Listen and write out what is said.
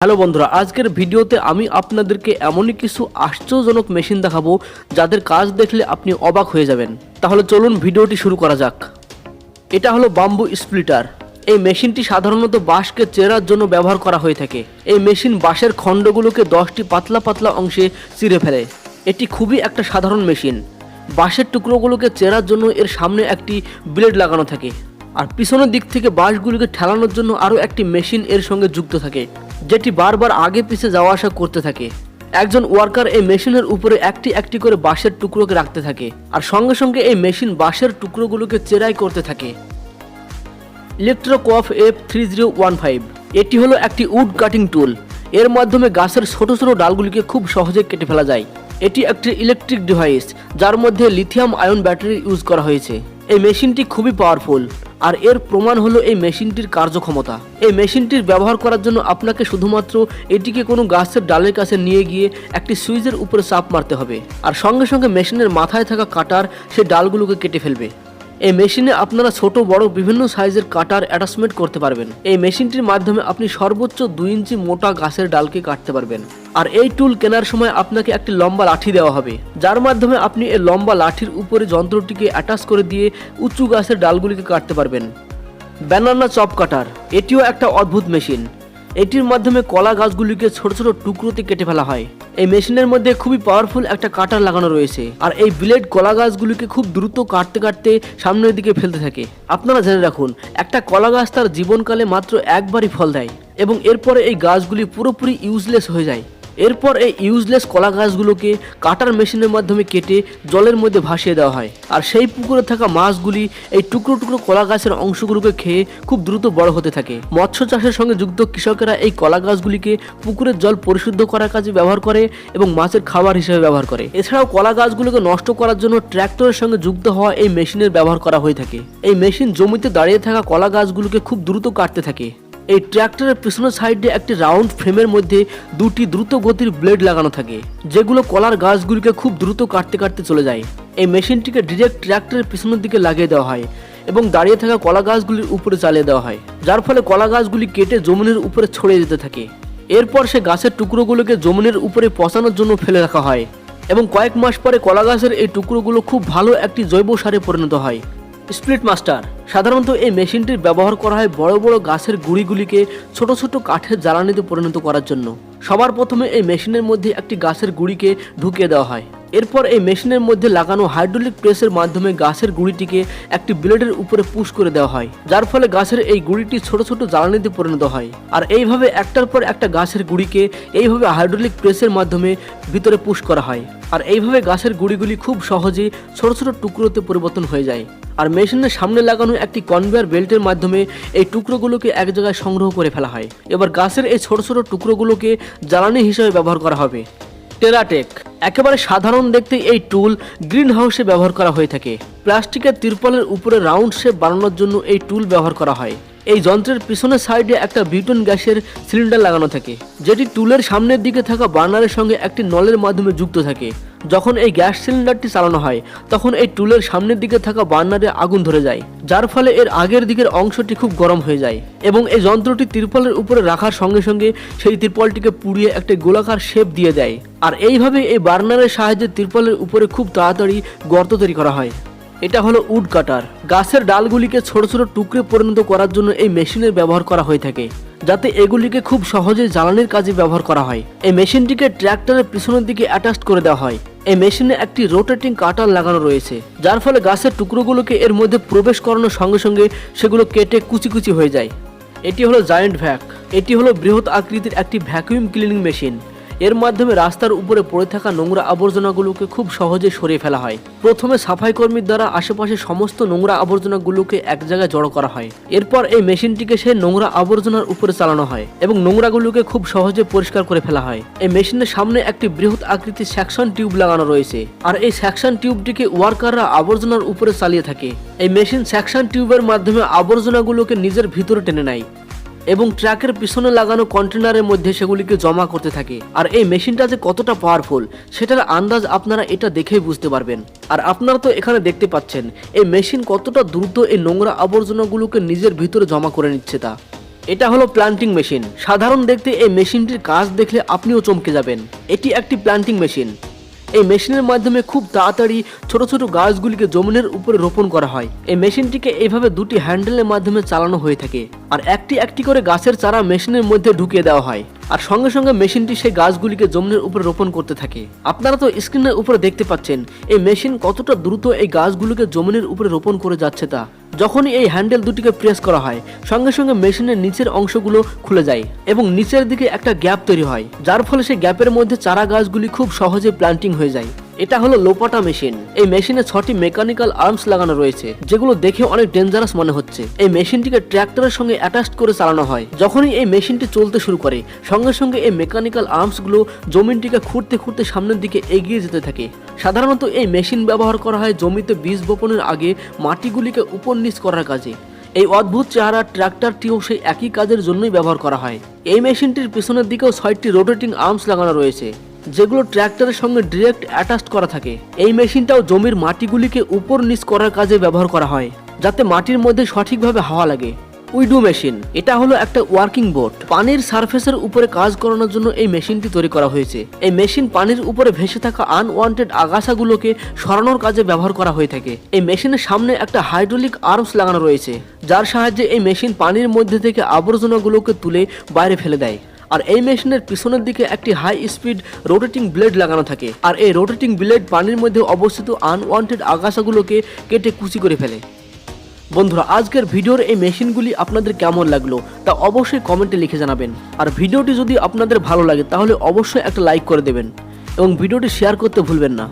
Hello বন্ধুরা, আজকের ভিডিওতে আমি আপনাদেরকে এমনই কিছু আশ্চর্যজনক মেশিন দেখাবো যাদের কাজ দেখলে আপনি অবাক হয়ে যাবেন। তাহলে চলুন ভিডিওটি শুরু করা যাক। এটা হলো বাম্বু স্প্লিটার। এই মেশিনটি সাধারণত বাঁশকে চেরার জন্য ব্যবহার করা হয়ে থাকে। এই মেশিন বাঁশের খণ্ডগুলোকে 10টি পাতলা পাতলা অংশে চিরে ফেলে। এটি খুবই একটা সাধারণ মেশিন। বাঁশের টুকরোগুলোকে চেরার জন্য এর সামনে একটি ব্লেড লাগানো থাকে, আর পিছনের দিক থেকে বাঁশগুলোকে ঠেলানোর জন্য আরও একটি মেশিন এর সঙ্গে যুক্ত থাকে, যেটি বারবার আগে পিছে যাওয়া আসা করতে থাকে। একজন ওয়ার্কার এই মেশিনের উপরে একটি একটি করে বাঁশের টুকরোকে রাখতে থাকে, আর সঙ্গে সঙ্গে এই মেশিন বাঁশের টুকরোগুলোকে চেরাই করতে থাকে। ইলেকট্রোকফ F3015 এটি হলো একটি উড কাটিং টুল। এর মাধ্যমে গাছের ছোট ছোট ডালগুলিকে খুব সহজে কেটে ফেলা যায়। এটি একটি ইলেকট্রিক ডিভাইস যার মধ্যে লিথিয়াম আয়ন ব্যাটারি ইউজ করা হয়েছে। এই মেশিনটি খুবই পাওয়ারফুল, আর এর প্রমাণ হলো এই মেশিনটির কার্যক্ষমতা। এই মেশিনটির ব্যবহার করার জন্য আপনাকে শুধুমাত্র এটিকে কোনো গাছের ডালের কাছে নিয়ে গিয়ে একটি সুইচের উপরে চাপ মারতে হবে, আর সঙ্গে সঙ্গে মেশিনের মাথায় থাকা কাটার সেই ডালগুলোকে কেটে ফেলবে। এই মেশিনে আপনারা ছোট বড় বিভিন্ন সাইজের কাটার অ্যাটাচমেন্ট করতে পারবেন। এই মেশিনটির মাধ্যমে আপনি সর্বোচ্চ 2 ইঞ্চি মোটা গাছের ডালকে কাটতে পারবেন। আর এই টুল কেনার সময় আপনাকে একটি লম্বা লাঠি দেওয়া হবে, যার মাধ্যমে আপনি এই লম্বা লাঠির উপরে যন্ত্রটিকে অ্যাটাচ করে দিয়ে উঁচু গাছের ডালগুলিকে কাটতে পারবেন। ব্যানানা চপ কাটার এটিও একটা অদ্ভুত মেশিন। এটির মাধ্যমে কলা গাছগুলিকে ছোট ছোট টুকরোতে কেটে ফেলা হয়। এই মেশিনের মধ্যে খুবই পাওয়ারফুল একটা কাটার লাগানো রয়েছে, আর এই ব্লেড কলা গাছগুলিকে খুব দ্রুত কাটতে কাটতে সামনের দিকে ফেলতে থাকে। আপনারা জেনে রাখুন, একটা কলা গাছ তার জীবনকালে মাত্র একবারই ফল দেয়, এবং এরপরে এই গাছগুলি পুরোপুরি ইউজলেস হয়ে যায়। এরপর এই ইউজলেস কলা গাছগুলোকে কাটার মেশিনের মাধ্যমে কেটে জলের মধ্যে ভাসিয়ে দেওয়া হয়, আর সেই পুকুরে থাকা মাছগুলি এই টুকরো টুকরো কলা গাছের অংশগুলোকে খেয়ে খুব দ্রুত বড় হতে থাকে। মৎস্য চাষের সঙ্গে যুক্ত কৃষকেরা এই কলা গাছগুলিকে পুকুরের জল পরিশুদ্ধ করার কাজে ব্যবহার করে এবং মাছের খাবার হিসেবে ব্যবহার করে। এছাড়াও কলা গাছগুলোকে নষ্ট করার জন্য ট্র্যাক্টরের সঙ্গে যুক্ত হওয়া এই মেশিনের ব্যবহার করা হয়ে থাকে। এই মেশিন জমিতে দাঁড়িয়ে থাকা কলা গাছগুলোকে খুব দ্রুত কাটতে থাকে। এই ট্র্যাক্টরের পিছনের সাইডে একটি রাউন্ড ফ্রেমের মধ্যে 2টি দ্রুত গতির ব্লেড লাগানো থাকে, যেগুলো কলার গাছগুলিকে খুব দ্রুত কাটতে কাটতে চলে যায়। এই মেশিনটিকে ডিরেক্ট ট্র্যাক্টরের পিছনের দিকে লাগিয়ে দেওয়া হয় এবং দাঁড়িয়ে থাকা কলা গাছগুলির উপরে চালিয়ে দেওয়া হয়, যার ফলে কলা গাছগুলি কেটে জমিনের উপরে ছড়িয়ে যেতে থাকে। এরপর সে গাছের টুকরোগুলোকে জমিনের উপরে পচানোর জন্য ফেলে রাখা হয়, এবং কয়েক মাস পরে কলা গাছের এই টুকরোগুলো খুব ভালো একটি জৈব সারে পরিণত হয়। স্প্লিট মাস্টার সাধারণত এই মেশিনটির ব্যবহার করা হয় বড় বড় গাছের গুঁড়িগুলিকে ছোট ছোট কাঠের জ্বালানিতে পরিণত করার জন্য। সবার প্রথমে এই মেশিনের মধ্যে একটি গাছের গুঁড়িকে ঢুকিয়ে দেওয়া হয়। এরপর এই মেশিনের মধ্যে লাগানো হাইড্রোলিক প্রেসের মাধ্যমে গাছের গুঁড়িটিকে একটি ব্লেডের উপরে পুশ করে দেওয়া হয়, যার ফলে গাছের এই গুঁড়িটি ছোট ছোট জ্বালানিতে পরিণত হয়। আর এইভাবে একটার পর একটা গাছের গুঁড়িকে এইভাবে হাইড্রোলিক প্রেসের মাধ্যমে ভিতরে পুশ করা হয়, আর এইভাবে গাছের গুঁড়িগুলি খুব সহজেই ছোট ছোট টুকরোতে পরিবর্তন হয়ে যায়। আর মেশিনের সামনে লাগানো একটি কনভেয়ার বেল্টের মাধ্যমে এই টুকরোগুলোকে এক জায়গায় সংগ্রহ করে ফেলা হয়। এবার গাছের এই ছোট ছোট টুকরোগুলোকে জ্বালানি হিসেবে ব্যবহার করা হবে। টেরাটেক একেবারে সাধারণ দেখতে এই টুল গ্রিন হাউসে ব্যবহার করা হয়ে থাকে। প্লাস্টিকের তিরপলের উপরে রাউন্ড শেপ বানানোর জন্য এই টুল ব্যবহার করা হয়। এই যন্ত্রের পিছনের সাইডে একটা বিউটেন গ্যাসের সিলিন্ডার লাগানো থাকে, যেটি টুলের সামনের দিকে থাকা বার্নারের সঙ্গে একটি নলের মাধ্যমে যুক্ত থাকে। যখন এই গ্যাস সিলিন্ডারটি চালানো হয়, তখন এই টুলের সামনের দিকে থাকা বার্নারে আগুন ধরে যায়, যার ফলে এর আগের দিকের অংশটি খুব গরম হয়ে যায়, এবং এই যন্ত্রটি তিরপলের উপরে রাখার সঙ্গে সঙ্গে সেই তিরপলটিকে পুড়িয়ে একটি গোলাকার শেপ দিয়ে দেয়। আর এইভাবে এই বার্নারের সাহায্যে তিরপলের উপরে খুব তাড়াতাড়ি গর্ত তৈরি করা হয়। এটা হলো উড কাটার। গাছের ডালগুলিকে ছোট ছোট টুকরে পরিণত করার জন্য এই মেশিনের ব্যবহার করা হয়ে থাকে, যাতে এগুলিকে খুব সহজে জ্বালানির কাজে ব্যবহার করা হয়। এই মেশিনটিকে ট্র্যাক্টরের পিছনের দিকে অ্যাটাচ করে দেওয়া হয়। এই মেশিনে একটি রোটেটিং কাটার লাগানো রয়েছে, যার ফলে গাছের টুকরোগুলোকে এর মধ্যে প্রবেশ করানোর সঙ্গে সঙ্গে সেগুলো কেটে কুচি কুচি হয়ে যায়। এটি হলো জায়ান্ট ভ্যাক। এটি হলো বৃহৎ আকৃতির একটি ভ্যাকুয়াম ক্লিনিং মেশিন। এর মাধ্যমে রাস্তার উপরে পড়ে থাকা নোংরা আবর্জনাগুলোকে খুব সহজে সরিয়ে ফেলা হয়। প্রথমে সাফাই কর্মীর দ্বারা আশেপাশে সমস্ত নোংরা আবর্জনাগুলোকে এক জায়গায় জড়ো করা হয়। এরপর এই মেশিনটিকে সেই নোংরা আবর্জনার উপরে চালানো হয় এবং নোংরাগুলোকে খুব সহজে পরিষ্কার করে ফেলা হয়। এই মেশিনের সামনে একটি বৃহৎ আকৃতির সেকশন টিউব লাগানো রয়েছে, আর এই সেকশন টিউবটিকে ওয়ার্কাররা আবর্জনার উপরে চালিয়ে থাকে। এই মেশিন সেকশন টিউবের মাধ্যমে আবর্জনাগুলোকে নিজের ভিতরে টেনে নেয় এবং ট্রাকের পিছনে লাগানো কন্টেনারের মধ্যে সেগুলিকে জমা করতে থাকে। আর এই মেশিনটা যে কতটা পাওয়ারফুল সেটার আন্দাজ আপনারা এটা দেখেই বুঝতে পারবেন। আর আপনারা তো এখানে দেখতে পাচ্ছেন এই মেশিন কতটা দ্রুত এই নোংরা আবর্জনাগুলোকে নিজের ভিতরে জমা করে নিচ্ছে তা। এটা হলো প্ল্যান্টিং মেশিন। সাধারণ দেখতে এই মেশিনটির কাজ দেখলে আপনিও চমকে যাবেন। এটি একটি প্ল্যান্টিং মেশিন। এই মেশিনের মাধ্যমে খুব তাড়াতাড়ি ছোট ছোট গাছগুলিকে জমিনের উপরে রোপণ করা হয়। এই মেশিনটিকে এইভাবে দুটি হ্যান্ডেলের মাধ্যমে চালানো হয়ে থাকে, আর একটি একটি করে গাছের চারা মেশিনের মধ্যে ঢুকিয়ে দেওয়া হয়, আর সঙ্গে সঙ্গে মেশিনটি সেই গাছগুলিকে জমিনের উপরে রোপণ করতে থাকে। আপনারা তো স্ক্রিনের উপরে দেখতে পাচ্ছেন এই মেশিন কতটা দ্রুত এই গাছগুলিকে জমিনের উপরে রোপণ করে যাচ্ছে তা। যখনই এই হ্যান্ডেল দুটিকে প্রেস করা হয় সঙ্গে সঙ্গে মেশিনের নিচের অংশগুলো খুলে যায় এবং নিচের দিকে একটা গ্যাপ তৈরি হয়, যার ফলে সেই গ্যাপের মধ্যে চারা গাছগুলি খুব সহজে প্ল্যান্টিং হয়ে যায়। এটা হলো লোপাটা মেশিন। এই মেশিনে 6টি মেকানিক্যাল আর্মস লাগানো রয়েছে, যেগুলো দেখে অনেক ডেঞ্জারাস মনে হচ্ছে। এই মেশিনটিকে ট্র্যাক্টরের সঙ্গে অ্যাটাচ করে চালানো হয়। যখনই এই মেশিনটি চলতে শুরু করে সঙ্গে সঙ্গে এই মেকানিক্যাল আর্মসগুলো জমিনটিকে খুঁড়তে খুঁড়তে সামনের দিকে এগিয়ে যেতে থাকে। সাধারণত এই মেশিন ব্যবহার করা হয় জমিতে বীজ বপনের আগে মাটিগুলিকে উপর নিচ করার কাজে। এই অদ্ভুত চেহারা ট্র্যাক্টরটিও সেই একই কাজের জন্যই ব্যবহার করা হয়। এই মেশিনটির পিছনের দিকেও 6টি রোটেটিং আর্মস লাগানো রয়েছে, যেগুলো ট্র্যাক্টরের সঙ্গে ডিরেক্ট অ্যাটাচ করা থাকে। এই মেশিনটাও জমির মাটিগুলিকে উপর নিচ করার কাজে ব্যবহার করা হয়, যাতে মাটির মধ্যে সঠিকভাবে হাওয়া লাগে। Widow machine. এটা হলো একটা ওয়ার্কিং বোট। পানির সারফেসের উপরে কাজ করানোর জন্য এই মেশিনটি তৈরি করা হয়েছে। এই মেশিন পানির উপরে ভেসে থাকা আনওয়ান্টেড আগাছাগুলোকে সরানোর কাজে ব্যবহার করা হয়ে থাকে। এই মেশিনের সামনে একটা হাইড্রোলিক আর্মস লাগানো রয়েছে, যার সাহায্যে এই মেশিন পানির মধ্যে থেকে আবর্জনাগুলোকে তুলে বাইরে ফেলে দেয়। আর এই মেশিনের পিছনের দিকে একটি হাই স্পিড রোটেটিং ব্লেড লাগানো থাকে, আর এই রোটেটিং ব্লেড পানির মধ্যে অবস্থিত আনওয়ান্টেড আগাছাগুলোকে কেটে কুচি করে ফেলে। বন্ধুরা, আজকের ভিডিওর এই মেশিনগুলি আপনাদের কেমন লাগলো তা অবশ্যই কমেন্টে লিখে জানাবেন। আর ভিডিওটি যদি আপনাদের ভালো লাগে তাহলে অবশ্যই একটা লাইক করে দেবেন এবং ভিডিওটি শেয়ার করতে ভুলবেন না।